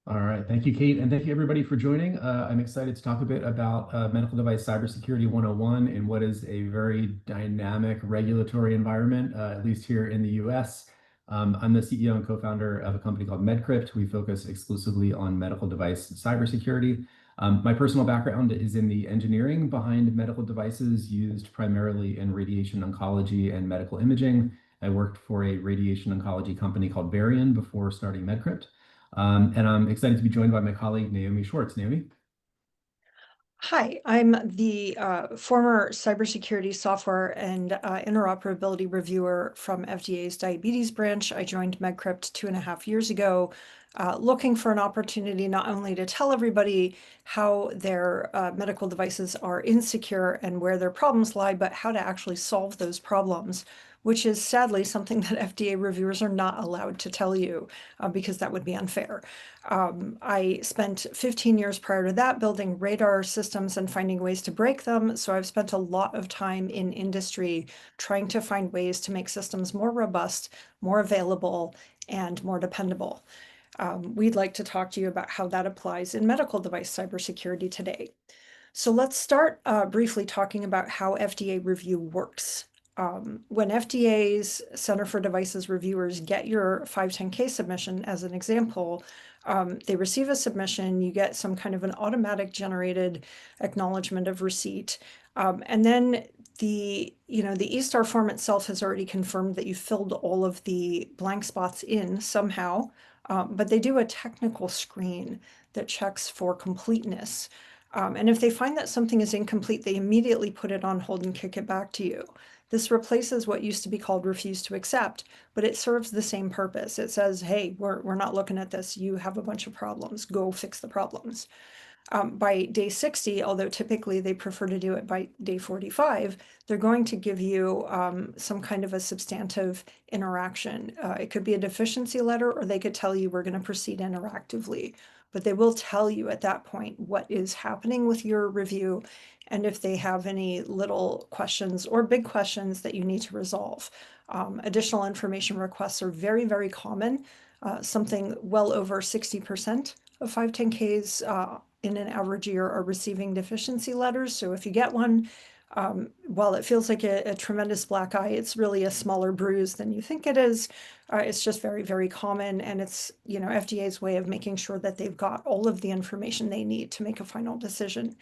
All right. Thank you, Kate. And thank you, everybody, for joining. I'm excited to talk a bit about medical device cybersecurity 101 in what is a very dynamic regulatory environment, at least here in the US. I'm the CEO and co-founder of a company called Medcrypt. We focus exclusively on medical device cybersecurity. My personal background is in the engineering behind medical devices used primarily in radiation oncology and medical imaging. I worked for a radiation oncology company called Varian before starting Medcrypt. And I'm excited to be joined by my colleague, Naomi Schwartz. Naomi? Hi, I'm the former cybersecurity software and interoperability reviewer from FDA's diabetes branch. I joined Medcrypt 2.5 years ago, looking for an opportunity not only to tell everybody how their medical devices are insecure and where their problems lie, but how to actually solve those problems, which is sadly something that FDA reviewers are not allowed to tell you because that would be unfair. I spent 15 years prior to that building radar systems and finding ways to break them. So I've spent a lot of time in industry trying to find ways to make systems more robust, more available, and more dependable. We'd like to talk to you about how that applies in medical device cybersecurity today. So let's start briefly talking about how FDA review works. When FDA's Center for Devices reviewers get your 510(k) submission, as an example, they receive a submission, you get some kind of an automatic generated acknowledgement of receipt. And then the eSTAR form itself has already confirmed that you filled all of the blank spots in somehow, but they do a technical screen that checks for completeness. And if they find that something is incomplete, they immediately put it on hold and kick it back to you. This replaces what used to be called refuse to accept, but it serves the same purpose. It says, hey, we're not looking at this. You have a bunch of problems. Go fix the problems. By day 60, although typically they prefer to do it by day 45, they're going to give you some kind of a substantive interaction. It could be a deficiency letter, or they could tell you we're going to proceed interactively. But they will tell you at that point what is happening with your review and if they have any little questions or big questions that you need to resolve. Additional information requests are very, very common. Something well over 60% of 510Ks in an average year are receiving deficiency letters. So if you get one, while it feels like a tremendous black eye, it's really a smaller bruise than you think it is. It's just very, very common. And it's, FDA's way of making sure that they've got all of the information they need to make a final decision.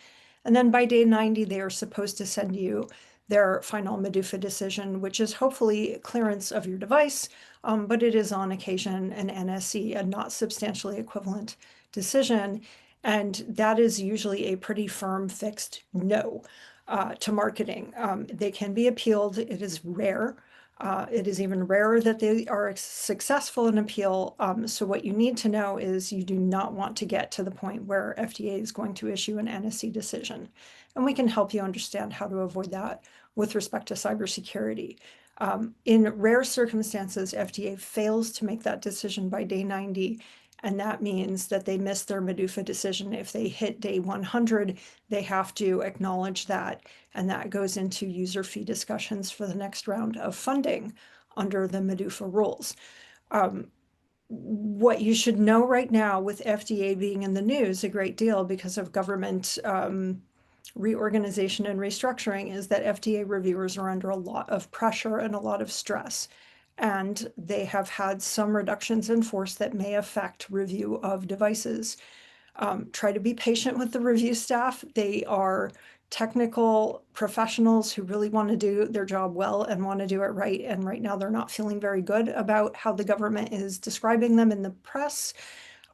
And then by day 90, they are supposed to send you their final MDUFA decision, which is hopefully clearance of your device, but it is on occasion an NSE, a not substantially equivalent decision. And that is usually a pretty firm, fixed no to marketing. They can be appealed. It is rare. It is even rarer that they are successful in appeal. So what you need to know is you do not want to get to the point where FDA is going to issue an NSE decision. And we can help you understand how to avoid that with respect to cybersecurity. In rare circumstances, FDA fails to make that decision by day 90, and that means that they missed their MDUFA decision. If they hit day 100, they have to acknowledge that, and that goes into user fee discussions for the next round of funding under the MDUFA rules. What you should know right now, with FDA being in the news a great deal because of government reorganization and restructuring, is that FDA reviewers are under a lot of pressure and a lot of stress. And they have had some reductions in force that may affect review of devices. Try to be patient with the review staff. They are technical professionals who really want to do their job well and want to do it right. And right now they're not feeling very good about how the government is describing them in the press.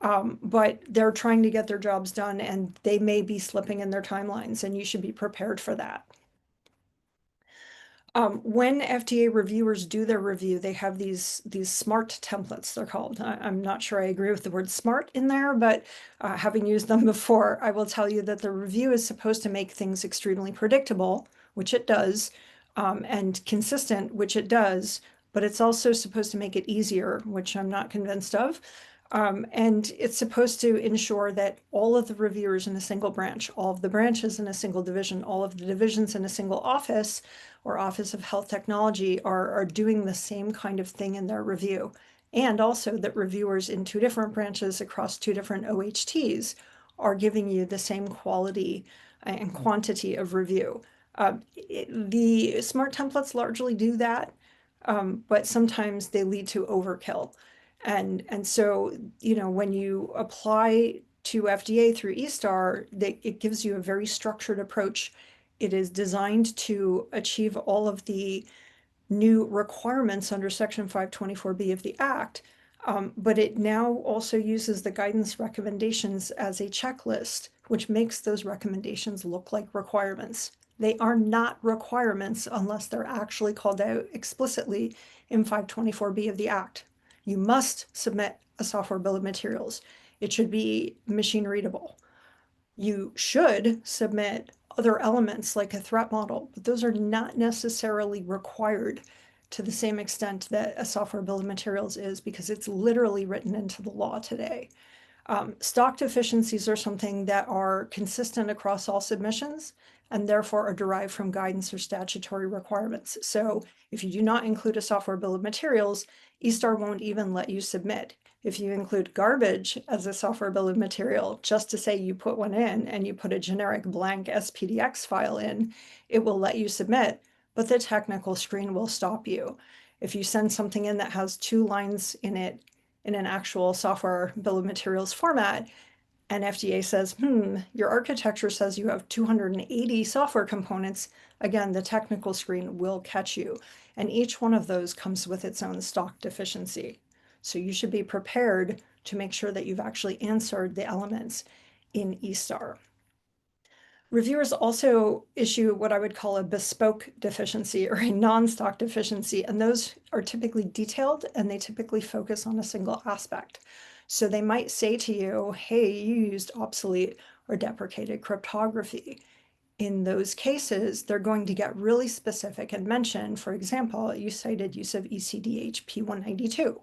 But they're trying to get their jobs done, and they may be slipping in their timelines, and you should be prepared for that. When FDA reviewers do their review, they have these SMART templates, they're called. I'm not sure I agree with the word smart in there, but having used them before, I will tell you that the review is supposed to make things extremely predictable, which it does, and consistent, which it does, but it's also supposed to make it easier, which I'm not convinced of. And it's supposed to ensure that all of the reviewers in a single branch, all of the branches in a single division, all of the divisions in a single office or Office of Health Technology are doing the same kind of thing in their review. and also that reviewers in two different branches across two different OHTs are giving you the same quality and quantity of review. The smart templates largely do that, but sometimes they lead to overkill. And so, when you apply to FDA through eStar, it gives you a very structured approach. It is designed to achieve all of the new requirements under Section 524B of the Act, but it now also uses the guidance recommendations as a checklist, which makes those recommendations look like requirements. They are not requirements unless they're actually called out explicitly in 524B of the Act. You must submit a software bill of materials. It should be machine readable. You should submit other elements like a threat model, but those are not necessarily required to the same extent that a software bill of materials is, because it's literally written into the law today. Stock deficiencies are something that are consistent across all submissions and therefore are derived from guidance or statutory requirements. So if you do not include a software bill of materials, eStar won't even let you submit. If you include garbage as a software bill of material, just to say you put one in and you put a generic blank SPDX file in, it will let you submit, but the technical screen will stop you. If you send something in that has 2 lines in it in an actual software bill of materials format, and FDA says, your architecture says you have 280 software components, again, the technical screen will catch you. And each one of those comes with its own stock deficiency. So you should be prepared to make sure that you've actually answered the elements in eStar. Reviewers also issue what I would call a bespoke deficiency or a non-stock deficiency, and those are typically detailed and they typically focus on a single aspect. So they might say to you, hey, you used obsolete or deprecated cryptography. In those cases, they're going to get really specific and mention, for example, you cited use of ECDH P192.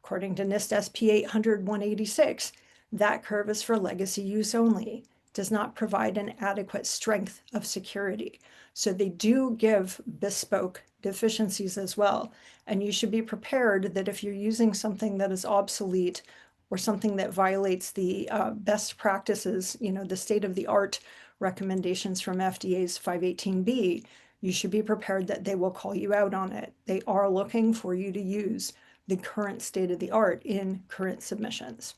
According to NIST SP 800-186, that curve is for legacy use only, does not provide an adequate strength of security. So they do give bespoke deficiencies as well. And you should be prepared that if you're using something that is obsolete or something that violates the best practices, the state of the art recommendations from FDA's 518B, you should be prepared that they will call you out on it. They are looking for you to use the current state of the art in current submissions.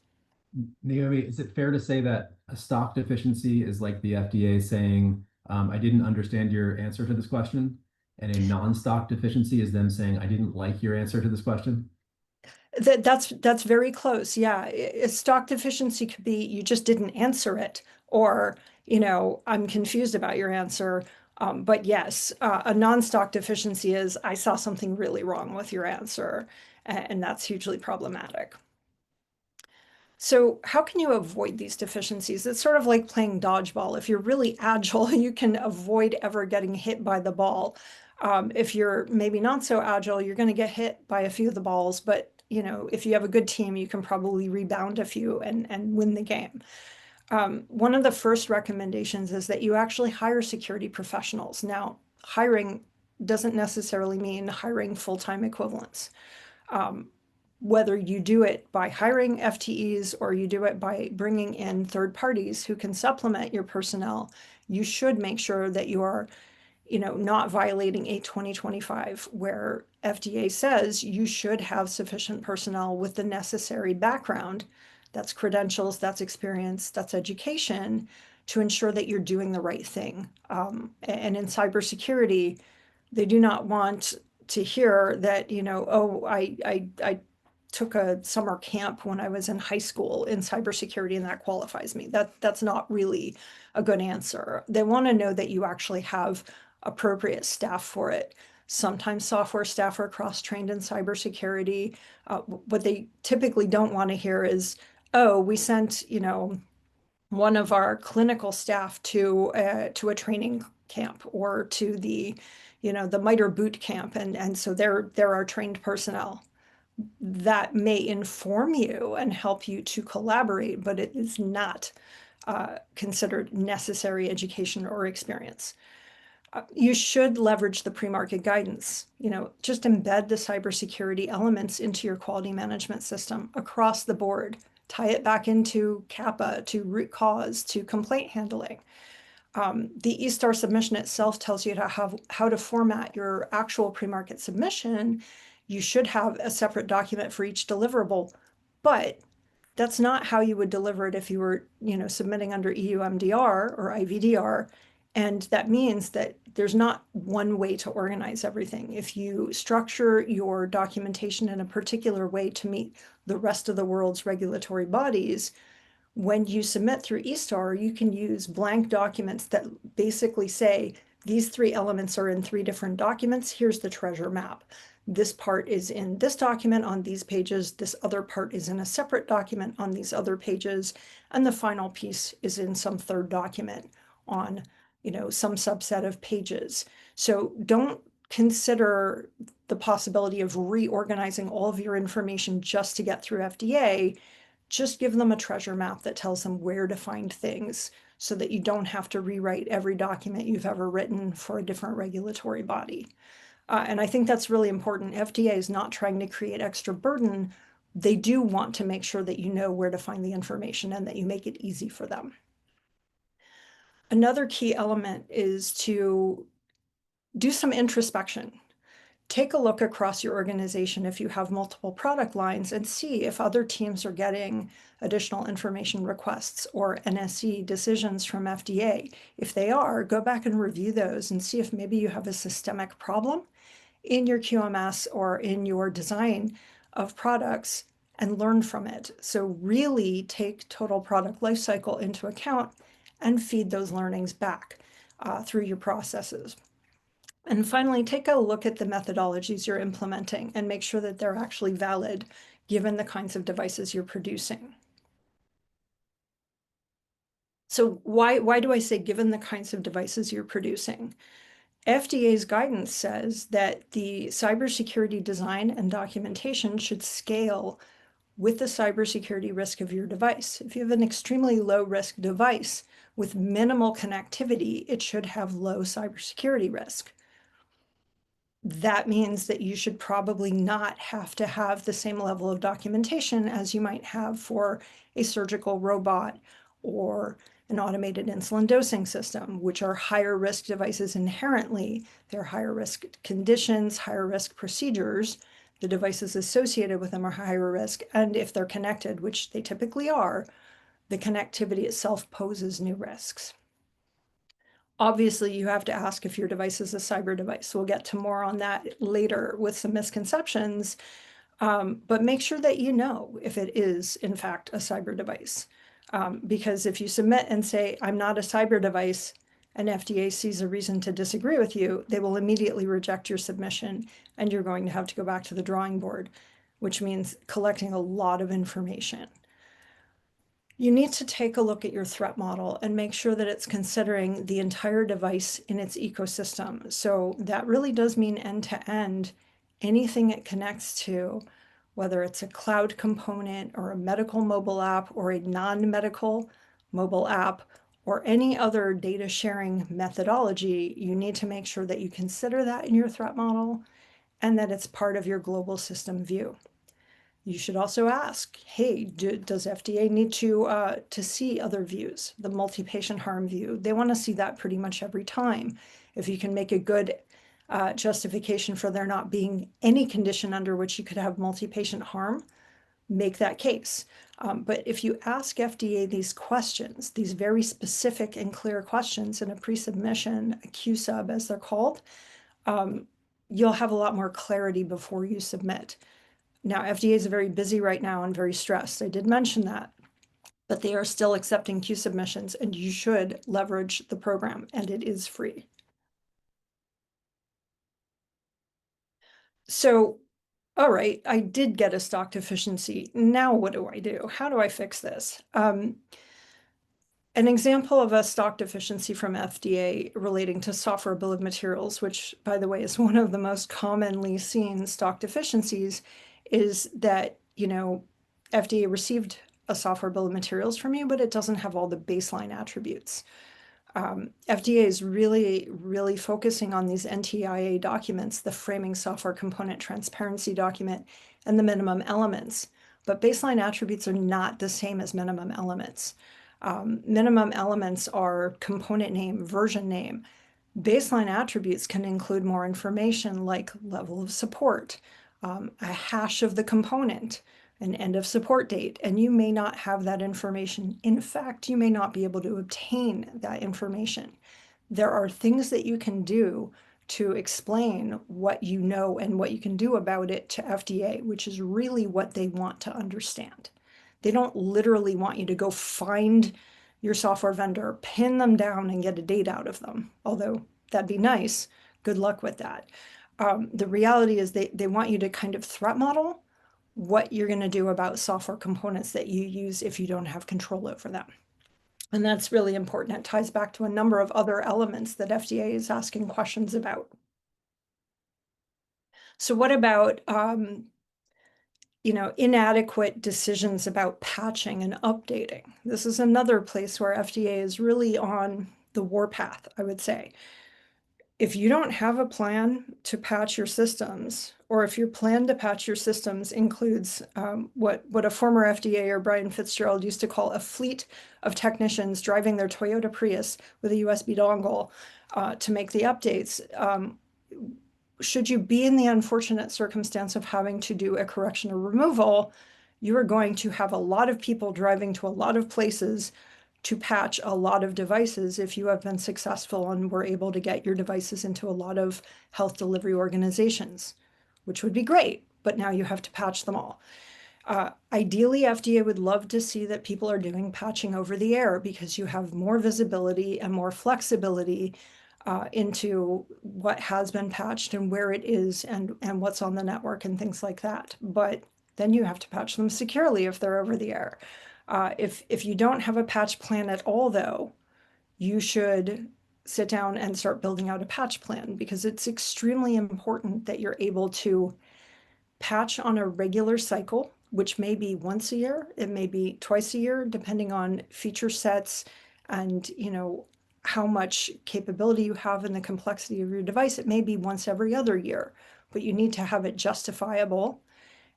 Naomi, is it fair to say that a stock deficiency is like the FDA saying, I didn't understand your answer to this question? And a non-stock deficiency is them saying, I didn't like your answer to this question? That's very close. Yeah. A stock deficiency could be you just didn't answer it, or, I'm confused about your answer. But yes, a non-stock deficiency is I saw something really wrong with your answer, and that's hugely problematic. So how can you avoid these deficiencies? It's sort of like playing dodgeball. If you're really agile, you can avoid ever getting hit by the ball. If you're maybe not so agile, you're going to get hit by a few of the balls, but if you have a good team, you can probably rebound a few and win the game. One of the first recommendations is that you actually hire security professionals. Now, hiring doesn't necessarily mean hiring full-time equivalents. Whether you do it by hiring FTEs or you do it by bringing in third parties who can supplement your personnel, you should make sure that you are, not violating 8/2025, where FDA says you should have sufficient personnel with the necessary background, that's credentials, that's experience, that's education, to ensure that you're doing the right thing. And in cybersecurity, they do not want to hear that, oh, I took a summer camp when I was in high school in cybersecurity and that qualifies me. That's not really a good answer. They want to know that you actually have appropriate staff for it. Sometimes software staff are cross-trained in cybersecurity. What they typically don't want to hear is, oh, we sent, one of our clinical staff to a training camp or to the MITRE boot camp, and so they're our trained personnel. That may inform you and help you to collaborate, but it is not considered necessary education or experience. You should leverage the pre-market guidance. Just embed the cybersecurity elements into your quality management system across the board. Tie it back into CAPA, to root cause, to complaint handling. The eStar submission itself tells you how to format your actual pre-market submission. You should have a separate document for each deliverable, but that's not how you would deliver it if you were, submitting under EU MDR or IVDR. And that means that there's not one way to organize everything. If you structure your documentation in a particular way to meet the rest of the world's regulatory bodies, when you submit through eStar, you can use blank documents that basically say, these 3 elements are in 3 different documents. Here's the treasure map. This part is in this document on these pages. This other part is in a separate document on these other pages. And the final piece is in some third document on, some subset of pages. So don't consider the possibility of reorganizing all of your information just to get through FDA. Just give them a treasure map that tells them where to find things so that you don't have to rewrite every document you've ever written for a different regulatory body. And I think that's really important. FDA is not trying to create extra burden. They do want to make sure that you know where to find the information and that you make it easy for them. Another key element is to do some introspection. Take a look across your organization if you have multiple product lines and see if other teams are getting additional information requests or NSE decisions from FDA. If they are, go back and review those and see if maybe you have a systemic problem in your QMS or in your design of products and learn from it. So really take total product lifecycle into account and feed those learnings back through your processes. And finally, take a look at the methodologies you're implementing and make sure that they're actually valid given the kinds of devices you're producing. So why do I say given the kinds of devices you're producing? FDA's guidance says that the cybersecurity design and documentation should scale with the cybersecurity risk of your device. If you have an extremely low risk device with minimal connectivity, it should have low cybersecurity risk. That means that you should probably not have to have the same level of documentation as you might have for a surgical robot or an automated insulin dosing system, which are higher risk devices inherently. They're higher risk conditions, higher risk procedures. The devices associated with them are higher risk. And if they're connected, which they typically are, the connectivity itself poses new risks. Obviously, you have to ask if your device is a cyber device. We'll get to more on that later with some misconceptions, but make sure that you know if it is, in fact, a cyber device. Because if you submit and say, I'm not a cyber device, and FDA sees a reason to disagree with you, they will immediately reject your submission, and you're going to have to go back to the drawing board, which means collecting a lot of information. You need to take a look at your threat model and make sure that it's considering the entire device in its ecosystem. So that really does mean end-to-end, anything it connects to, whether it's a cloud component or a medical mobile app or a non-medical mobile app or any other data sharing methodology, you need to make sure that you consider that in your threat model and that it's part of your global system view. You should also ask, hey, does FDA need to see other views, the multi-patient harm view? They want to see that pretty much every time. If you can make a good justification for there not being any condition under which you could have multi-patient harm, make that case. But if you ask FDA these questions, these very specific and clear questions in a pre-submission, a Q-sub as they're called, you'll have a lot more clarity before you submit. Now, FDA is very busy right now and very stressed. I did mention that, but they are still accepting Q submissions, and you should leverage the program, and it is free. So, all right, I did get a stock deficiency. Now what do I do? How do I fix this? An example of a stock deficiency from FDA relating to software bill of materials, which, by the way, is one of the most commonly seen stock deficiencies, is that, FDA received a software bill of materials from you, but it doesn't have all the baseline attributes. FDA is really, really focusing on these NTIA documents, the Framing Software Component Transparency document, and the minimum elements. But baseline attributes are not the same as minimum elements. Minimum elements are component name, version name. Baseline attributes can include more information like level of support, a hash of the component, an end of support date, and you may not have that information. In fact, you may not be able to obtain that information. There are things that you can do to explain what you know and what you can do about it to FDA, which is really what they want to understand. They don't literally want you to go find your software vendor, pin them down and get a date out of them, although that'd be nice. Good luck with that. The reality is they want you to kind of threat model what you're going to do about software components that you use if you don't have control over them. And that's really important. It ties back to a number of other elements that FDA is asking questions about. So what about inadequate decisions about patching and updating? This is another place where FDA is really on the warpath, I would say. If you don't have a plan to patch your systems, or if your plan to patch your systems includes what a former FDA or Brian Fitzgerald used to call a fleet of technicians driving their Toyota Prius with a USB dongle to make the updates, should you be in the unfortunate circumstance of having to do a correction or removal, you are going to have a lot of people driving to a lot of places to patch a lot of devices if you have been successful and were able to get your devices into a lot of health delivery organizations, which would be great, but now you have to patch them all. Ideally, FDA would love to see that people are doing patching over the air because you have more visibility and more flexibility into what has been patched and where it is and what's on the network and things like that. But then you have to patch them securely if they're over the air. If you don't have a patch plan at all, though, you should sit down and start building out a patch plan because it's extremely important that you're able to patch on a regular cycle, which may be once a year, it may be twice a year, depending on feature sets and how much capability you have and the complexity of your device. It may be once every other year, but you need to have it justifiable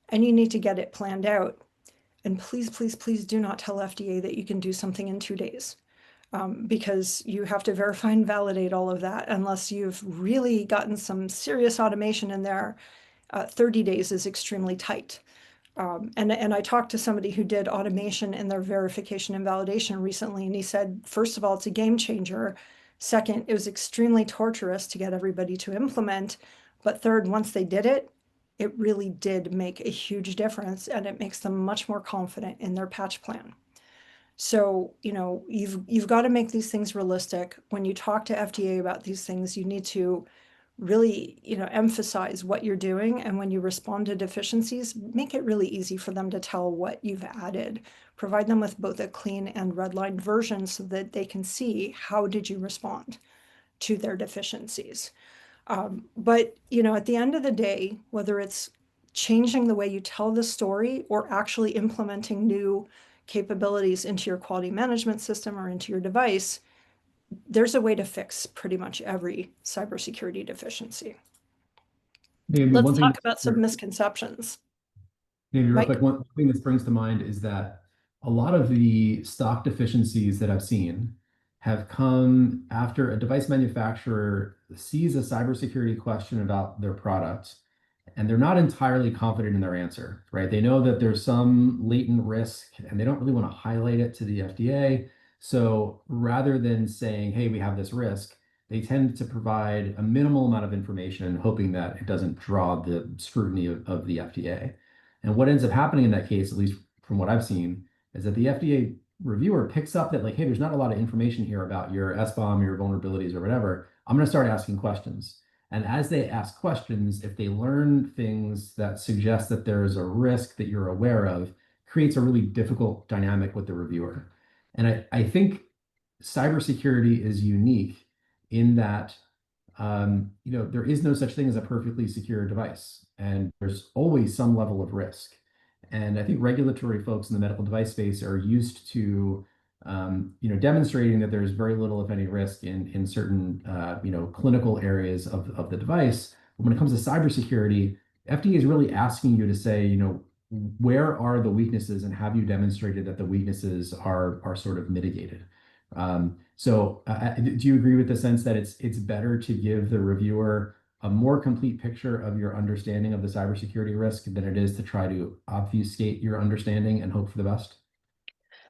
and you need to get it planned out. And please, please, please do not tell FDA that you can do something in 2 days. Because you have to verify and validate all of that unless you've really gotten some serious automation in there. 30 days is extremely tight. And I talked to somebody who did automation in their verification and validation recently, and he said, first of all, it's a game changer. Second, it was extremely torturous to get everybody to implement. But third, once they did it, it really did make a huge difference, and it makes them much more confident in their patch plan. So, you've got to make these things realistic. When you talk to FDA about these things, you need to really, emphasize what you're doing. And when you respond to deficiencies, make it really easy for them to tell what you've added. Provide them with both a clean and redlined version so that they can see how did you respond to their deficiencies. But, at the end of the day, whether it's changing the way you tell the story or actually implementing new capabilities into your quality management system or into your device, there's a way to fix pretty much every cybersecurity deficiency. Maybe Let's one thing, talk about some misconceptions. maybe real quick, Mike? one thing that springs to mind is that a lot of the stock deficiencies that I've seen have come after a device manufacturer sees a cybersecurity question about their product and they're not entirely confident in their answer, right? They know that there's some latent risk and they don't really want to highlight it to the FDA. So rather than saying, hey, we have this risk, they tend to provide a minimal amount of information, hoping that it doesn't draw the scrutiny of the FDA. And what ends up happening in that case, at least from what I've seen, is that the FDA reviewer picks up that like, hey, there's not a lot of information here about your SBOM, your vulnerabilities or whatever. I'm going to start asking questions. And as they ask questions, if they learn things that suggest that there's a risk that you're aware of, creates a really difficult dynamic with the reviewer. And I think cybersecurity is unique in that there is no such thing as a perfectly secure device, and there's always some level of risk. And I think regulatory folks in the medical device space are used to demonstrating that there's very little, if any, risk in certain, clinical areas of the device. But when it comes to cybersecurity, FDA is really asking you to say, where are the weaknesses, and have you demonstrated that the weaknesses are sort of mitigated? Do you agree with the sense that it's better to give the reviewer a more complete picture of your understanding of the cybersecurity risk than it is to try to obfuscate your understanding and hope for the best?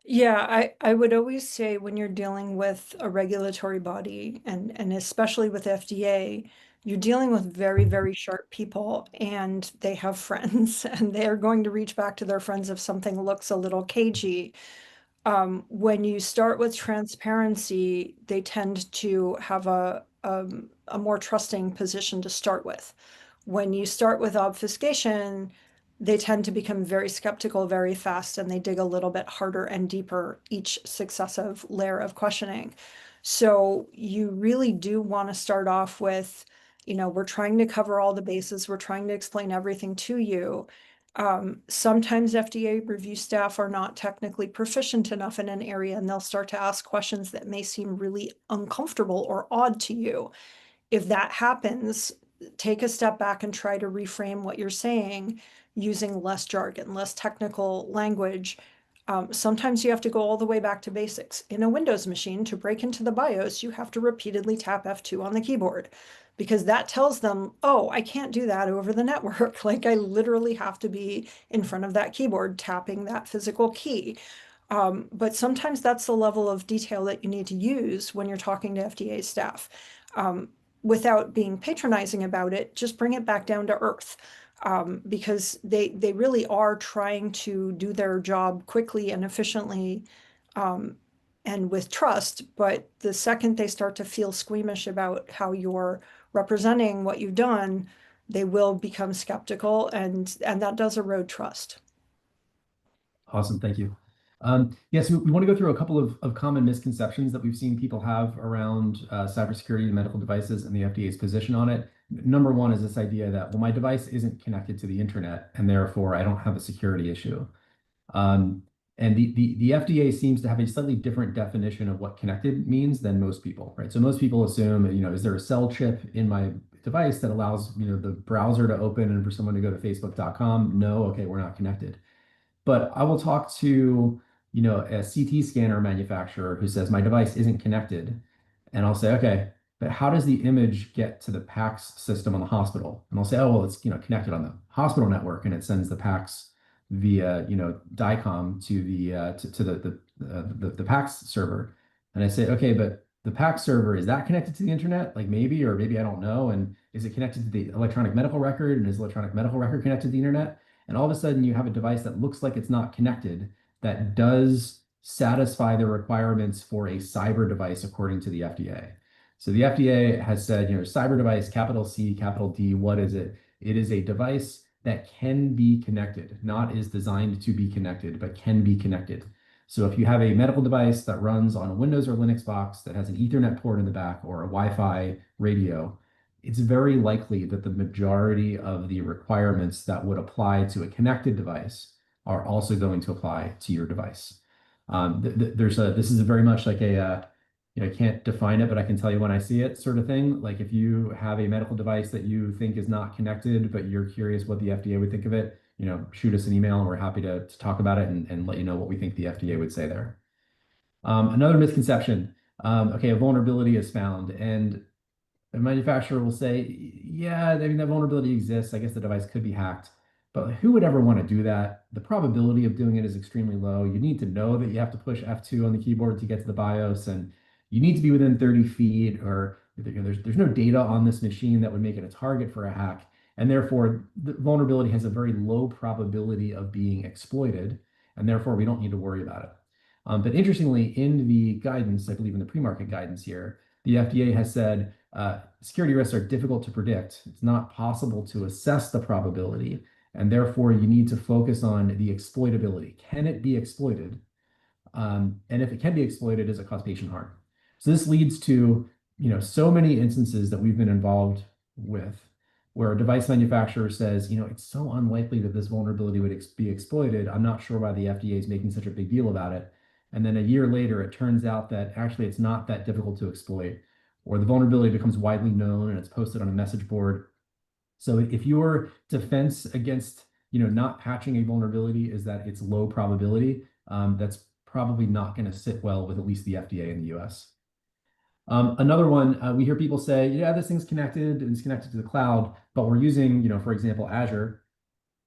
Yeah, I would always say when you're dealing with a regulatory body and especially with FDA, you're dealing with very, very sharp people and they have friends and they're going to reach back to their friends if something looks a little cagey. When you start with transparency, they tend to have a more trusting position to start with. When you start with obfuscation, they tend to become very skeptical very fast and they dig a little bit harder and deeper each successive layer of questioning. So you really do want to start off with, we're trying to cover all the bases, we're trying to explain everything to you. Sometimes FDA review staff are not technically proficient enough in an area and they'll start to ask questions that may seem really uncomfortable or odd to you. If that happens, take a step back and try to reframe what you're saying using less jargon, less technical language. Sometimes you have to go all the way back to basics. In a Windows machine, to break into the BIOS, you have to repeatedly tap F2 on the keyboard because that tells them, oh, I can't do that over the network. Like I literally have to be in front of that keyboard tapping that physical key. But sometimes that's the level of detail that you need to use when you're talking to FDA staff. Without being patronizing about it, just bring it back down to earth. Because they really are trying to do their job quickly and efficiently and with trust. But the second they start to feel squeamish about how you're representing what you've done, they will become skeptical and that does erode trust. Awesome, thank you. Yes, we want to go through a couple of common misconceptions that we've seen people have around cybersecurity and medical devices and the FDA's position on it. Number one is this idea that, well, my device isn't connected to the internet, and therefore I don't have a security issue. And the FDA seems to have a slightly different definition of what connected means than most people, right? So most people assume, is there a cell chip in my device that allows, the browser to open and for someone to go to facebook.com? No, okay, we're not connected. But I will talk to, a CT scanner manufacturer who says my device isn't connected. And I'll say, okay, but how does the image get to the PACS system on the hospital? And I'll say, oh, well, it's, connected on the hospital network and it sends the PACS via, DICOM to the PACS server. And I say, okay, but the PACS server, is that connected to the internet? Like maybe, or maybe I don't know. And is it connected to the electronic medical record? And is electronic medical record connected to the internet? And all of a sudden you have a device that looks like it's not connected that does satisfy the requirements for a cyber device according to the FDA. So the FDA has said, cyber device, capital C, capital D, what is it? It is a device that can be connected, not is designed to be connected, but can be connected. So if you have a medical device that runs on a Windows or Linux box that has an Ethernet port in the back or a Wi-Fi radio, it's very likely that the majority of the requirements that would apply to a connected device are also going to apply to your device. This is a very much like I can't define it, but I can tell you when I see it sort of thing. Like if you have a medical device that you think is not connected, but you're curious what the FDA would think of it, shoot us an email and we're happy to talk about it and let you know what we think the FDA would say there. Another misconception, okay, a vulnerability is found, and the manufacturer will say, yeah, I mean, that vulnerability exists. I guess the device could be hacked, but who would ever want to do that? The probability of doing it is extremely low. You need to know that you have to push F2 on the keyboard to get to the BIOS, and you need to be within 30 feet, or there's no data on this machine that would make it a target for a hack. And therefore, the vulnerability has a very low probability of being exploited, and therefore we don't need to worry about it. But interestingly, in the guidance, I believe in the pre-market guidance here, the FDA has said security risks are difficult to predict. It's not possible to assess the probability, and therefore you need to focus on the exploitability. Can it be exploited? And if it can be exploited, does it cause patient harm? So this leads to, so many instances that we've been involved with where a device manufacturer says, it's so unlikely that this vulnerability would be exploited. I'm not sure why the FDA is making such a big deal about it. And then a year later, it turns out that actually it's not that difficult to exploit, or the vulnerability becomes widely known and it's posted on a message board. So if your defense against, not patching a vulnerability is that it's low probability, that's probably not going to sit well with at least the FDA in the US. Another one, we hear people say, yeah, this thing's connected and it's connected to the cloud, but we're using, for example, Azure.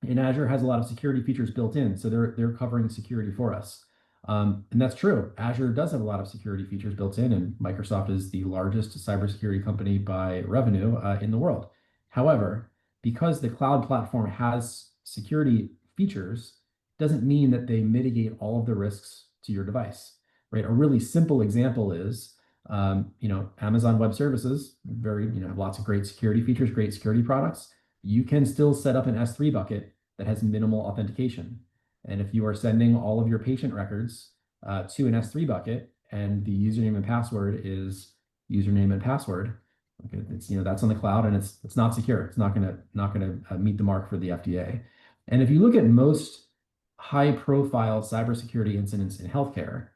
And Azure has a lot of security features built in, so they're covering security for us. And that's true. Azure does have a lot of security features built in, and Microsoft is the largest cybersecurity company by revenue in the world. However, because the cloud platform has security features, doesn't mean that they mitigate all of the risks to your device, right? A really simple example is, Amazon Web Services, have lots of great security features, great security products. You can still set up an S3 bucket that has minimal authentication. And if you are sending all of your patient records to an S3 bucket and the username and password is username and password, okay, it's that's on the cloud and it's not secure. It's not gonna meet the mark for the FDA. And if you look at most high-profile cybersecurity incidents in healthcare,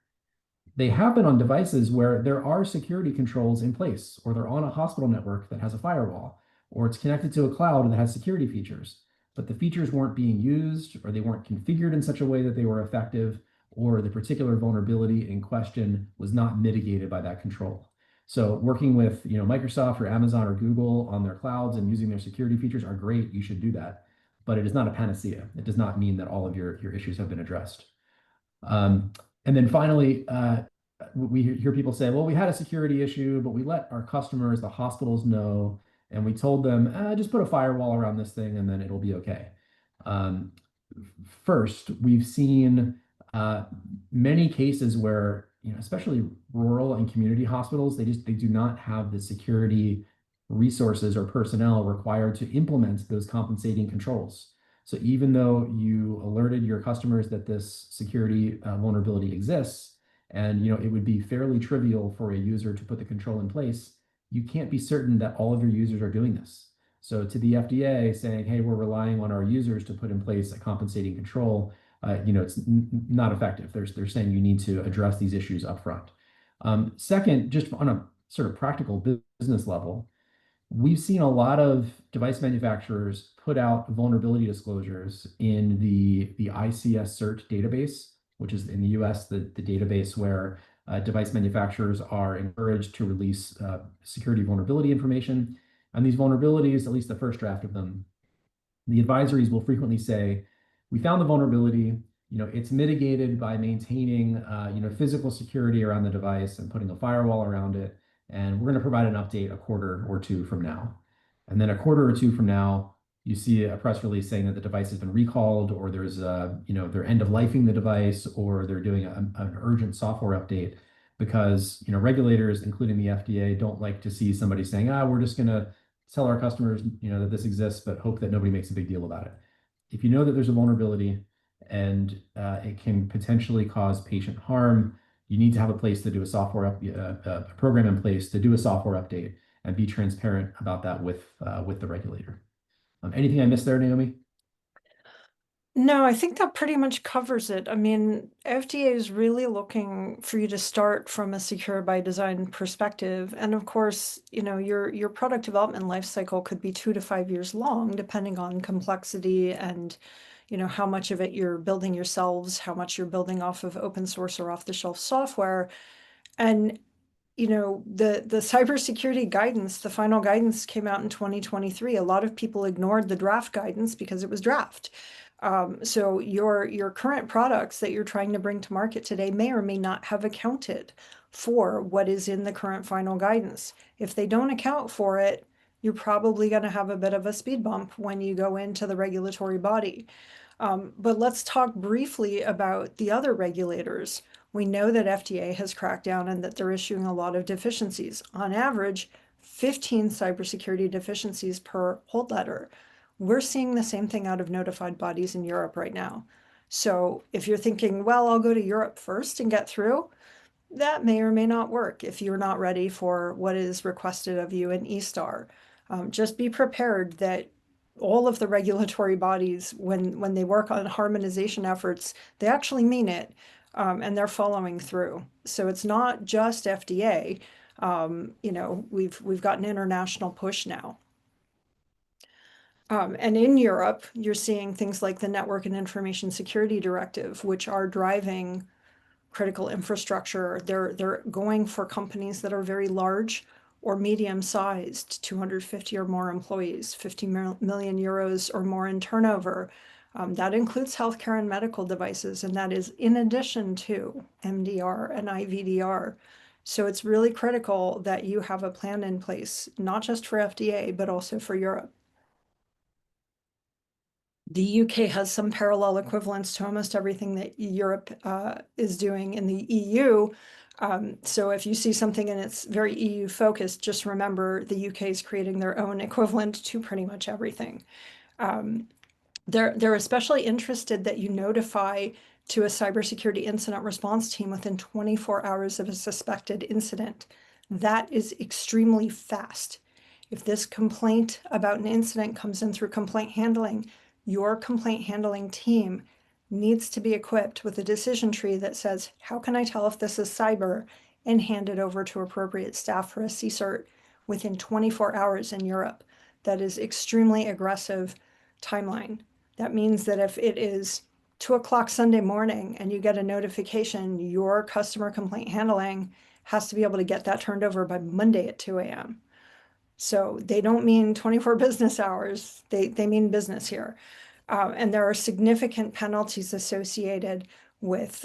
they happen on devices where there are security controls in place, or they're on a hospital network that has a firewall, or it's connected to a cloud that has security features, but the features weren't being used, or they weren't configured in such a way that they were effective, or the particular vulnerability in question was not mitigated by that control. So working with Microsoft or Amazon or Google on their clouds and using their security features are great. You should do that, but it is not a panacea. It does not mean that all of your issues have been addressed. And then finally, we hear people say, well, we had a security issue, but we let our customers, the hospitals, know, and we told them, just put a firewall around this thing and then it'll be okay. First, we've seen many cases where, especially rural and community hospitals, they do not have the security resources or personnel required to implement those compensating controls. So even though you alerted your customers that this security vulnerability exists, and it would be fairly trivial for a user to put the control in place, you can't be certain that all of your users are doing this. So to the FDA saying, hey, we're relying on our users to put in place a compensating control, it's not effective. They're saying you need to address these issues up front. Second, just on a sort of practical business level, we've seen a lot of device manufacturers put out vulnerability disclosures in the ICS CERT database, which is in the US, the database where device manufacturers are encouraged to release security vulnerability information. And these vulnerabilities, at least the first draft of them, the advisories will frequently say, we found the vulnerability, it's mitigated by maintaining, physical security around the device and putting a firewall around it. And we're going to provide an update a quarter or two from now. And then a quarter or two from now, you see a press release saying that the device has been recalled, or there's they're end of lifing the device, or they're doing an urgent software update, because regulators, including the FDA, don't like to see somebody saying, we're just going to tell our customers that this exists, but hope that nobody makes a big deal about it. If you know that there's a vulnerability and it can potentially cause patient harm, you need to have a place to do a program in place to do a software update and be transparent about that with the regulator. Anything I missed there, Naomi? No, I think that pretty much covers it. I mean, FDA is really looking for you to start from a secure by design perspective. And of course, your product development life cycle could be 2 to 5 years long, depending on complexity and, how much of it you're building yourselves, how much you're building off of open source or off-the-shelf software. And the cybersecurity guidance, the final guidance came out in 2023. A lot of people ignored the draft guidance because it was draft. So your current products that you're trying to bring to market today may or may not have accounted for what is in the current final guidance. If they don't account for it, you're probably going to have a bit of a speed bump when you go into the regulatory body. But let's talk briefly about the other regulators. We know that FDA has cracked down and that they're issuing a lot of deficiencies. On average, 15 cybersecurity deficiencies per hold letter. We're seeing the same thing out of notified bodies in Europe right now. So if you're thinking, well, I'll go to Europe first and get through, that may or may not work if you're not ready for what is requested of you in eStar. Just be prepared that all of the regulatory bodies, when they work on harmonization efforts, they actually mean it. and they're following through. So it's not just FDA. We've got an international push now. And in Europe, you're seeing things like the Network and Information Security Directive, which are driving critical infrastructure. They're going for companies that are very large or medium-sized, 250 or more employees, 50 million euros or more in turnover. That includes healthcare and medical devices, and that is in addition to MDR and IVDR. So it's really critical that you have a plan in place, not just for FDA, but also for Europe. The UK has some parallel equivalents to almost everything that Europe is doing in the EU. So if you see something and it's very EU focused, just remember the UK is creating their own equivalent to pretty much everything. They're especially interested that you notify to a cybersecurity incident response team within 24 hours of a suspected incident. That is extremely fast. If this complaint about an incident comes in through complaint handling, your complaint handling team needs to be equipped with a decision tree that says, how can I tell if this is cyber, and hand it over to appropriate staff for a CSIRT within 24 hours in Europe. That is extremely aggressive timeline. That means that if it is 2 o'clock Sunday morning and you get a notification, your customer complaint handling has to be able to get that turned over by Monday at 2 a.m. So they don't mean 24 business hours, they mean business here. And there are significant penalties associated with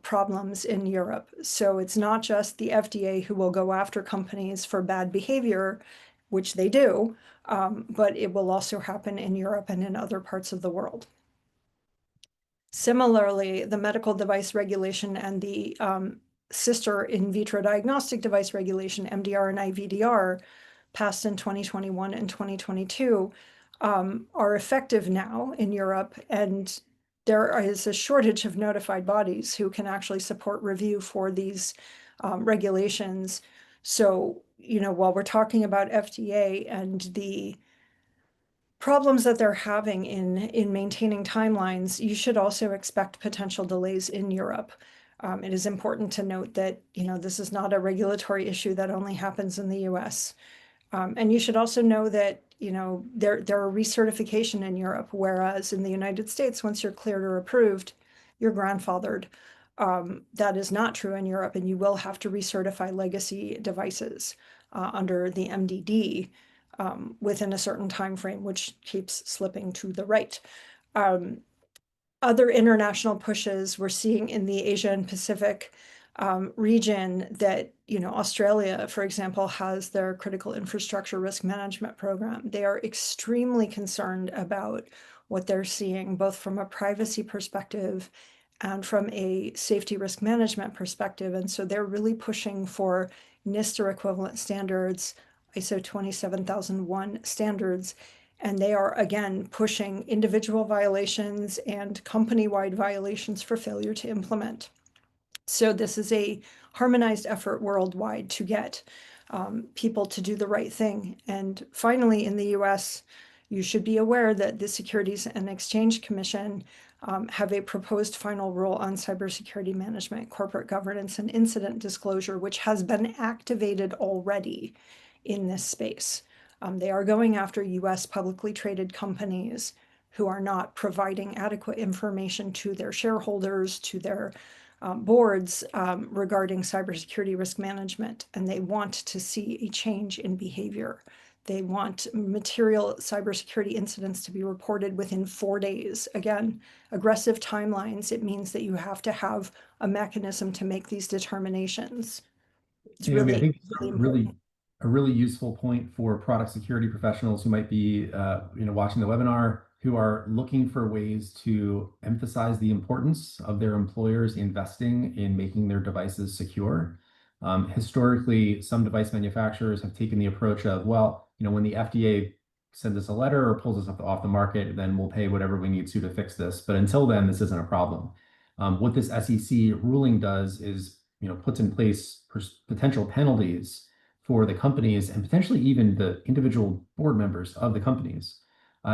problems in Europe. So it's not just the FDA who will go after companies for bad behavior, which they do, but it will also happen in Europe and in other parts of the world. Similarly, the medical device regulation and the sister in vitro diagnostic device regulation, MDR and IVDR, passed in 2021 and 2022, are effective now in Europe, and there is a shortage of notified bodies who can actually support review for these regulations. So, while we're talking about FDA and the problems that they're having in maintaining timelines, you should also expect potential delays in Europe. It is important to note that, this is not a regulatory issue that only happens in the US. And you should also know that, there are recertification in Europe, whereas in the United States, once you're cleared or approved, you're grandfathered. That is not true in Europe, and you will have to recertify legacy devices under the MDD within a certain time frame, which keeps slipping to the right. Other international pushes we're seeing in the Asia and Pacific region that, Australia, for example, has their critical infrastructure risk management program. They are extremely concerned about what they're seeing, both from a privacy perspective and from a safety risk management perspective. And so they're really pushing for NIST or equivalent standards, ISO 27001 standards. And they are, again, pushing individual violations and company-wide violations for failure to implement. So this is a harmonized effort worldwide to get people to do the right thing. And finally, in the US, you should be aware that the Securities and Exchange Commission have a proposed final rule on cybersecurity management, corporate governance, and incident disclosure, which has been activated already in this space. They are going after US publicly traded companies who are not providing adequate information to their shareholders, to their boards regarding cybersecurity risk management, and they want to see a change in behavior. They want material cybersecurity incidents to be reported within 4 days. Again, aggressive timelines, it means that you have to have a mechanism to make these determinations. It's Naomi, I really, think really important. a really useful point for product security professionals who might be watching the webinar, who are looking for ways to emphasize the importance of their employers investing in making their devices secure. Historically, some device manufacturers have taken the approach of, well, when the FDA sends us a letter or pulls us off the market, then we'll pay whatever we need to fix this. But until then, this isn't a problem. What this SEC ruling does is, puts in place potential penalties for the companies and potentially even the individual board members of the companies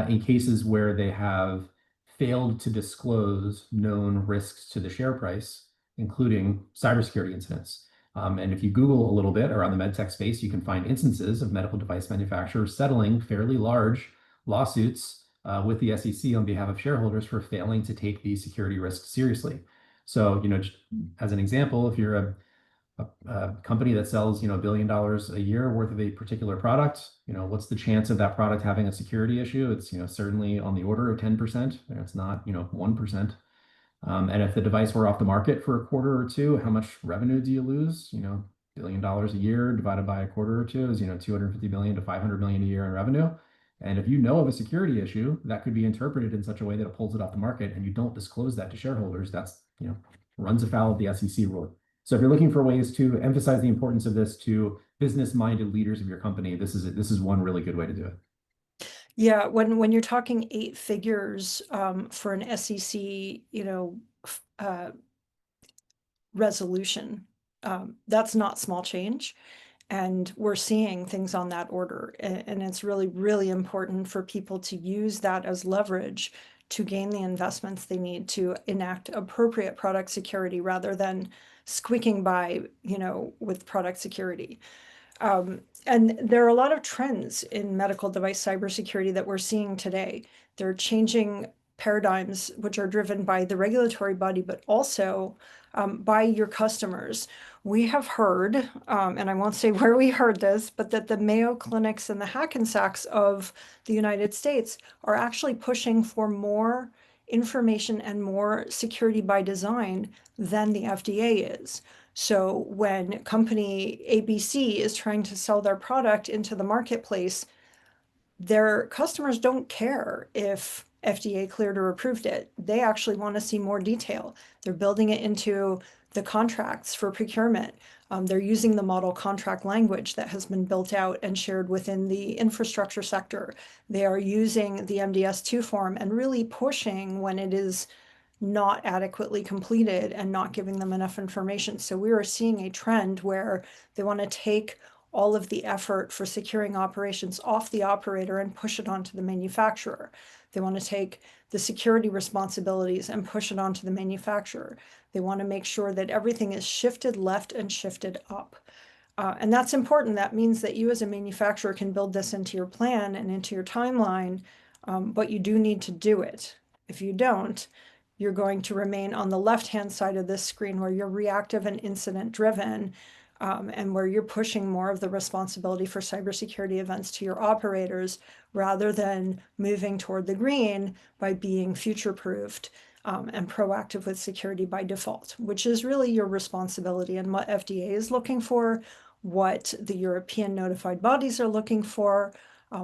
in cases where they have failed to disclose known risks to the share price including cybersecurity incidents. And if you Google a little bit around the medtech space, you can find instances of medical device manufacturers settling fairly large lawsuits with the SEC on behalf of shareholders for failing to take these security risks seriously. So, just as an example, if you're a company that sells, $1 billion a year worth of a particular product, what's the chance of that product having a security issue? It's, certainly on the order of 10%. It's not, 1%. And if the device were off the market for a quarter or two, how much revenue do you lose? $1 billion a year divided by a quarter or two is, 250 million to 500 million a year in revenue. And if you know of a security issue, that could be interpreted in such a way that it pulls it off the market, and you don't disclose that to shareholders, that's, runs afoul of the SEC rule. So if you're looking for ways to emphasize the importance of this to business-minded leaders of your company, this is one really good way to do it. Yeah, when you're talking 8 figures for an SEC, resolution, that's not small change. And we're seeing things on that order. And it's really, really important for people to use that as leverage to gain the investments they need to enact appropriate product security rather than squeaking by, with product security. And there are a lot of trends in medical device cybersecurity that we're seeing today. They're changing paradigms which are driven by the regulatory body, but also by your customers. We have heard, and I won't say where we heard this, but that the Mayo Clinics and the Hackensacks of the United States are actually pushing for more information and more security by design than the FDA is. So when company ABC is trying to sell their product into the marketplace, their customers don't care if FDA cleared or approved it. They actually want to see more detail. They're building it into the contracts for procurement. They're using the model contract language that has been built out and shared within the infrastructure sector. They are using the MDS2 form and really pushing when it is not adequately completed and not giving them enough information. So we are seeing a trend where they want to take all of the effort for securing operations off the operator and push it onto the manufacturer. They want to take the security responsibilities and push it onto the manufacturer. They want to make sure that everything is shifted left and shifted up. And that's important. That means that you as a manufacturer can build this into your plan and into your timeline, but you do need to do it. If you don't, you're going to remain on the left-hand side of this screen where you're reactive and incident-driven, and where you're pushing more of the responsibility for cybersecurity events to your operators rather than moving toward the green by being future-proofed and proactive with security by default, which is really your responsibility and what FDA is looking for, what the European notified bodies are looking for,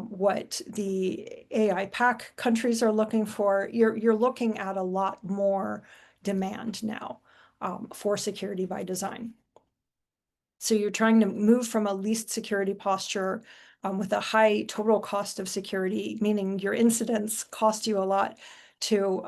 what the AI-PAC countries are looking for. You're looking at a lot more demand now for security by design. So you're trying to move from a least security posture with a high total cost of security, meaning your incidents cost you a lot, to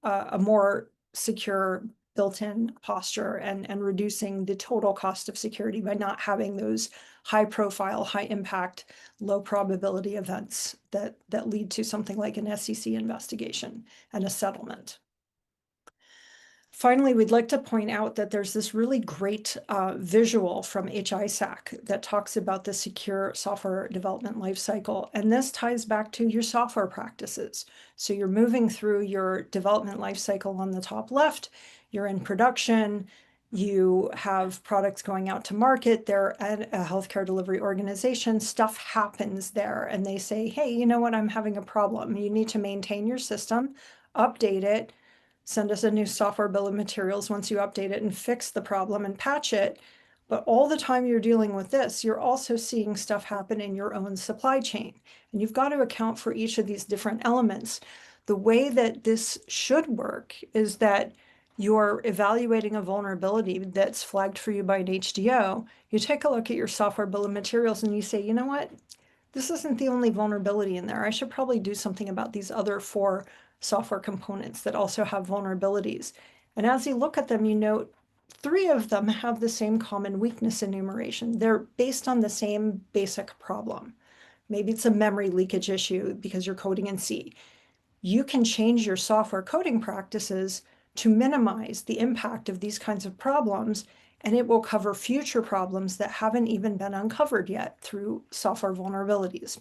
a more secure built-in posture and reducing the total cost of security by not having those high profile, high impact, low probability events that lead to something like an SEC investigation and a settlement. Finally, we'd like to point out that there's this really great visual from HISAC that talks about the secure software development lifecycle. And this ties back to your software practices. So you're moving through your development lifecycle on the top left, you're in production, you have products going out to market, they're at a healthcare delivery organization, stuff happens there, and they say, hey, you know what, I'm having a problem. You need to maintain your system, update it, send us a new software bill of materials once you update it and fix the problem and patch it. But all the time you're dealing with this, you're also seeing stuff happen in your own supply chain. And you've got to account for each of these different elements. The way that this should work is that you're evaluating a vulnerability that's flagged for you by an HDO. You take a look at your software bill of materials and you say, you know what? This isn't the only vulnerability in there. I should probably do something about these other 4 software components that also have vulnerabilities. And as you look at them, you note 3 of them have the same common weakness enumeration. They're based on the same basic problem. Maybe it's a memory leakage issue because you're coding in C. You can change your software coding practices to minimize the impact of these kinds of problems, and it will cover future problems that haven't even been uncovered yet through software vulnerabilities.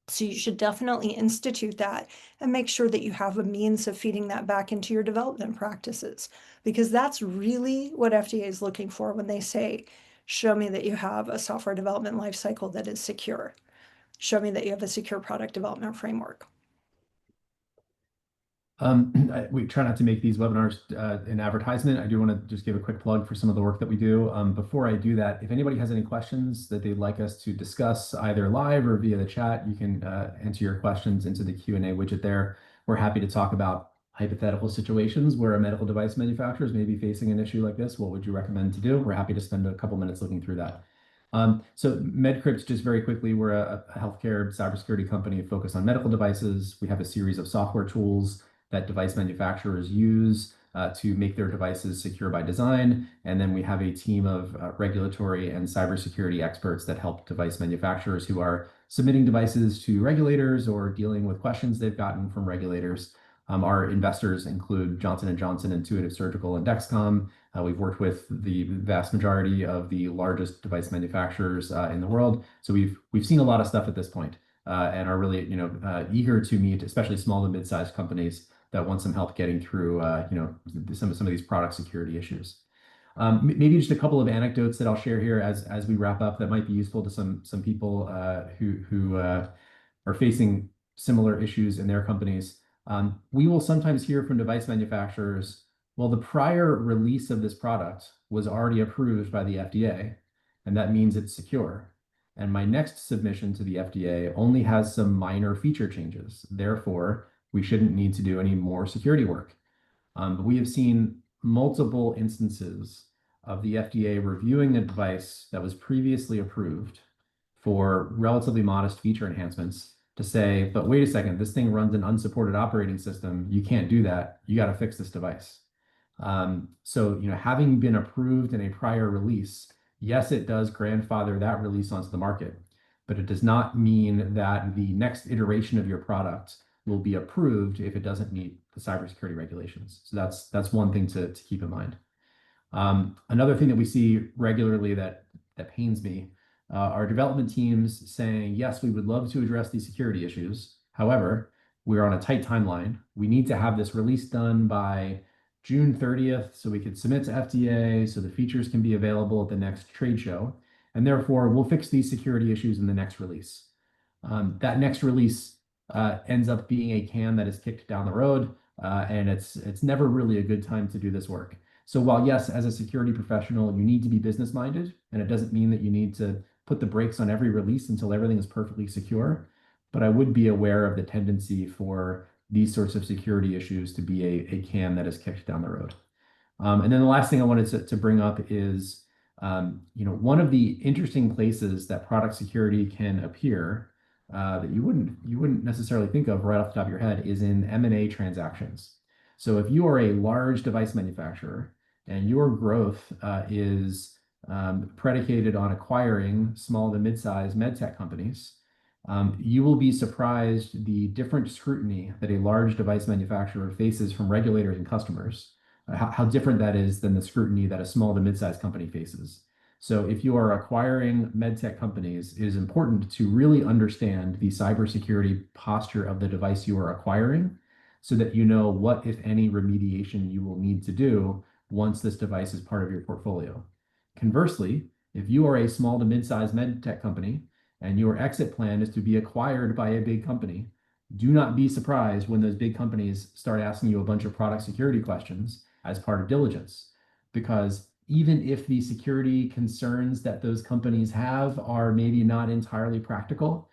So you should definitely institute that and make sure that you have a means of feeding that back into your development practices, because that's really what FDA is looking for when they say, show me that you have a software development lifecycle that is secure. Show me that you have a secure product development framework. We try not to make these webinars an advertisement. I do want to just give a quick plug for some of the work that we do. Before I do that, if anybody has any questions that they'd like us to discuss either live or via the chat, you can enter your questions into the Q&A widget there. We're happy to talk about hypothetical situations where a medical device manufacturer is maybe facing an issue like this. What would you recommend to do? We're happy to spend a couple minutes looking through that. So Medcrypt, just very quickly, we're a healthcare cybersecurity company focused on medical devices. We have a series of software tools that device manufacturers use to make their devices secure by design. And then we have a team of regulatory and cybersecurity experts that help device manufacturers who are submitting devices to regulators or dealing with questions they've gotten from regulators. Our investors include Johnson & Johnson, Intuitive Surgical, and Dexcom. We've worked with the vast majority of the largest device manufacturers in the world. So we've seen a lot of stuff at this point, and are really eager to meet, especially small and mid-sized companies that want some help getting through some of these product security issues. Maybe just a couple of anecdotes that I'll share here as we wrap up that might be useful to some people who are facing similar issues in their companies. We will sometimes hear from device manufacturers, well, the prior release of this product was already approved by the FDA, and that means it's secure. And my next submission to the FDA only has some minor feature changes. Therefore, we shouldn't need to do any more security work. But we have seen multiple instances of the FDA reviewing a device that was previously approved for relatively modest feature enhancements to say, but wait a second, this thing runs an unsupported operating system. You can't do that. You got to fix this device. So, having been approved in a prior release, yes, it does grandfather that release onto the market, but it does not mean that the next iteration of your product will be approved if it doesn't meet the cybersecurity regulations. So that's one thing to keep in mind. Another thing that we see regularly that pains me are development teams saying, yes, we would love to address these security issues. However, we're on a tight timeline. We need to have this release done by June 30th so we could submit to FDA so the features can be available at the next trade show. And therefore, we'll fix these security issues in the next release. That next release ends up being a can that is kicked down the road, and it's never really a good time to do this work. So while yes, as a security professional, you need to be business minded, and it doesn't mean that you need to put the brakes on every release until everything is perfectly secure, but I would be aware of the tendency for these sorts of security issues to be a can that is kicked down the road. And then the last thing I wanted to bring up is, one of the interesting places that product security can appear that you wouldn't necessarily think of right off the top of your head is in M&A transactions. So if you are a large device manufacturer and your growth is predicated on acquiring small to mid-sized med tech companies, you will be surprised the different scrutiny that a large device manufacturer faces from regulators and customers, how different that is than the scrutiny that a small to mid-sized company faces. So if you are acquiring med tech companies, it is important to really understand the cybersecurity posture of the device you are acquiring so that you know what, if any, remediation you will need to do once this device is part of your portfolio. Conversely, if you are a small to mid-sized med tech company and your exit plan is to be acquired by a big company, do not be surprised when those big companies start asking you a bunch of product security questions as part of diligence, because even if the security concerns that those companies have are maybe not entirely practical,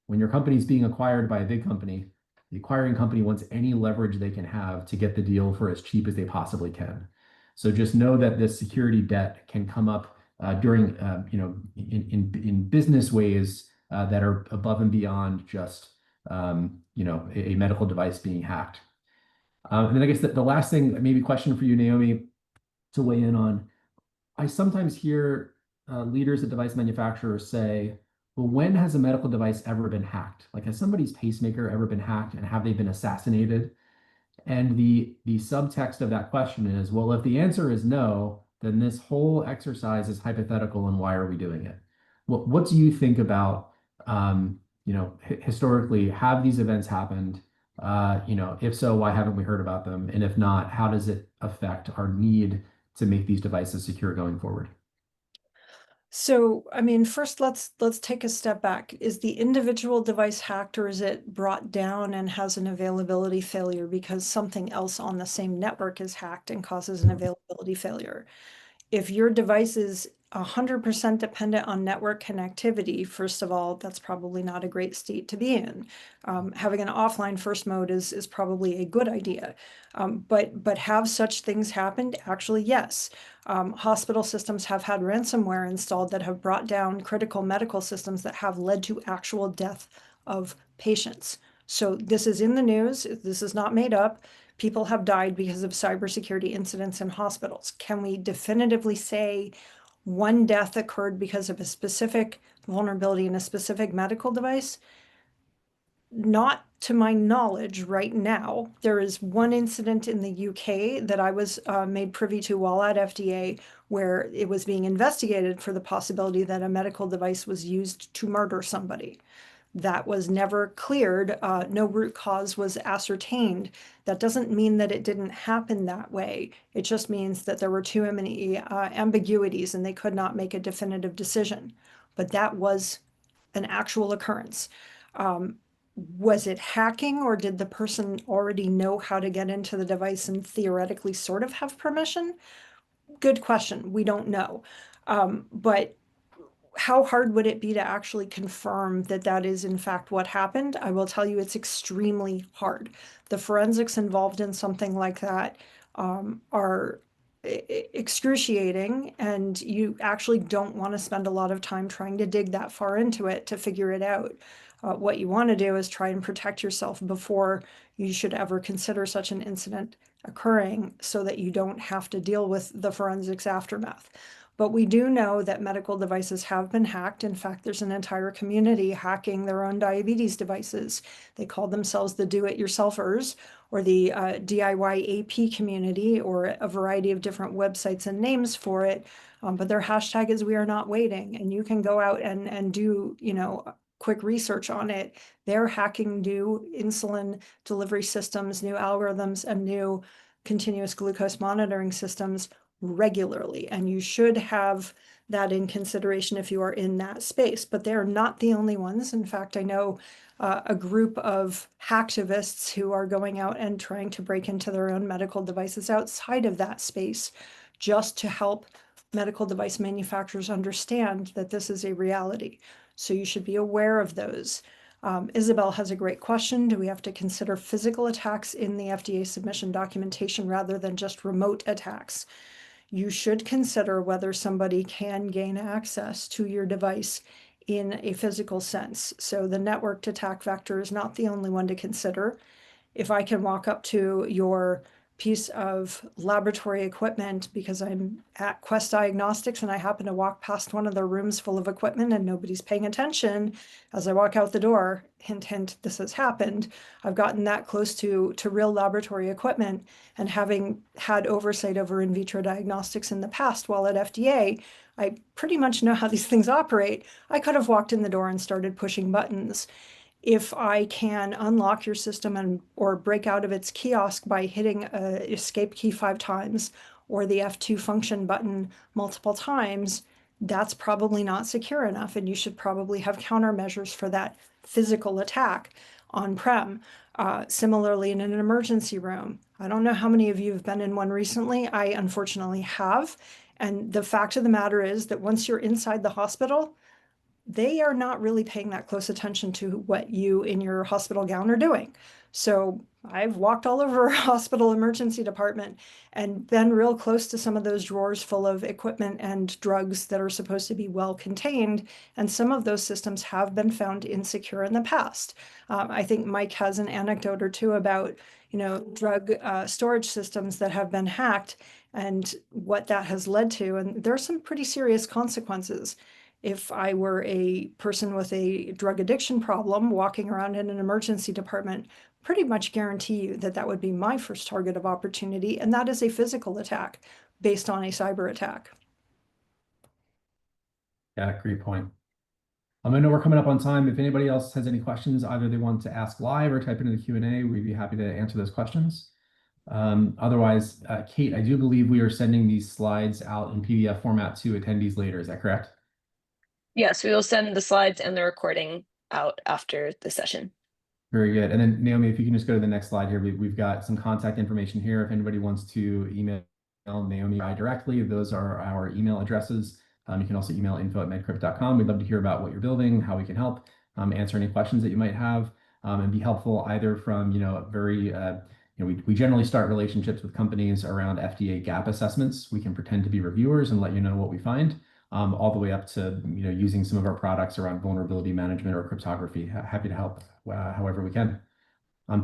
when your company is being acquired by a big company, the acquiring company wants any leverage they can have to get the deal for as cheap as they possibly can. So just know that this security debt can come up during, in business ways that are above and beyond just, a medical device being hacked. And then I guess the last thing, maybe question for you, Naomi, to weigh in on. I sometimes hear leaders at device manufacturers say, well, when has a medical device ever been hacked? Like, has somebody's pacemaker ever been hacked, and have they been assassinated? And the subtext of that question is, well, if the answer is no, then this whole exercise is hypothetical, and why are we doing it? What do you think about, historically, have these events happened? If so, why haven't we heard about them? And if not, how does it affect our need to make these devices secure going forward? So, I mean, first let's take a step back. Is the individual device hacked, or is it brought down and has an availability failure because something else on the same network is hacked and causes an availability failure? If your device is 100% dependent on network connectivity, first of all, that's probably not a great state to be in. Having an offline first mode is probably a good idea. But have such things happened? Actually, yes. Hospital systems have had ransomware installed that have brought down critical medical systems that have led to actual death of patients. So this is in the news. This is not made up. People have died because of cybersecurity incidents in hospitals. Can we definitively say one death occurred because of a specific vulnerability in a specific medical device? Not to my knowledge right now. There is one incident in the UK that I was made privy to while at FDA, where it was being investigated for the possibility that a medical device was used to murder somebody. That was never cleared. No root cause was ascertained. That doesn't mean that it didn't happen that way. It just means that there were too many ambiguities and they could not make a definitive decision. But that was an actual occurrence. Was it hacking, or did the person already know how to get into the device and theoretically sort of have permission? Good question. We don't know. But how hard would it be to actually confirm that that is in fact what happened? I will tell you it's extremely hard. The forensics involved in something like that are excruciating, and you actually don't want to spend a lot of time trying to dig that far into it to figure it out. What you want to do is try and protect yourself before you should ever consider such an incident occurring, so that you don't have to deal with the forensics aftermath. But we do know that medical devices have been hacked. In fact, there's an entire community hacking their own diabetes devices. They call themselves the do-it-yourselfers, or the DIY AP community, or a variety of different websites and names for it. But their hashtag is "We Are Not Waiting," and you can go out and do, quick research on it. They're hacking new insulin delivery systems, new algorithms, and new continuous glucose monitoring systems regularly, and you should have that in consideration if you are in that space. But they are not the only ones. In fact, I know a group of hacktivists who are going out and trying to break into their own medical devices outside of that space, just to help medical device manufacturers understand that this is a reality. So you should be aware of those. Isabel has a great question. Do we have to consider physical attacks in the FDA submission documentation rather than just remote attacks? You should consider whether somebody can gain access to your device in a physical sense. So the networked attack vector is not the only one to consider. If I can walk up to your piece of laboratory equipment because I'm at Quest Diagnostics and I happen to walk past one of their rooms full of equipment and nobody's paying attention as I walk out the door, hint, hint, this has happened. I've gotten that close to real laboratory equipment, and having had oversight over in vitro diagnostics in the past while at FDA, I pretty much know how these things operate. I could have walked in the door and started pushing buttons. If I can unlock your system or break out of its kiosk by hitting escape key 5 times, or the F2 function button multiple times, that's probably not secure enough, and you should probably have countermeasures for that physical attack on-prem. Similarly, in an emergency room, I don't know how many of you have been in one recently. I unfortunately have. And the fact of the matter is that once you're inside the hospital, they are not really paying that close attention to what you in your hospital gown are doing. So I've walked all over a hospital emergency department and been real close to some of those drawers full of equipment and drugs that are supposed to be well contained. And some of those systems have been found insecure in the past. I think Mike has an anecdote or two about, drug storage systems that have been hacked and what that has led to. And there are some pretty serious consequences. If I were a person with a drug addiction problem walking around in an emergency department, pretty much guarantee you that that would be my first target of opportunity, and that is a physical attack based on a cyber attack. Yeah, great point. I know we're coming up on time. If anybody else has any questions, either they want to ask live or type into the Q&A, we'd be happy to answer those questions. Otherwise, Kate, I do believe we are sending these slides out in PDF format to attendees later. Is that correct? Yes, we will send the slides and the recording out after the session. Very good. And then Naomi, if you can just go to the next slide here, we've got some contact information here. If anybody wants to email Naomi and I directly, those are our email addresses. You can also email info@medcrypt.com. We'd love to hear about what you're building, how we can help, answer any questions that you might have, and be helpful either from, we generally start relationships with companies around FDA gap assessments. We can pretend to be reviewers and let you know what we find, all the way up to, using some of our products around vulnerability management or cryptography. Happy to help however we can.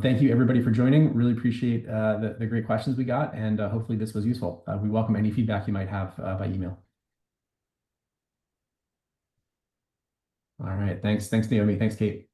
Thank you everybody for joining. Really appreciate the great questions we got, and hopefully this was useful. We welcome any feedback you might have by email. All right. Thanks, Naomi. Thanks, Kate.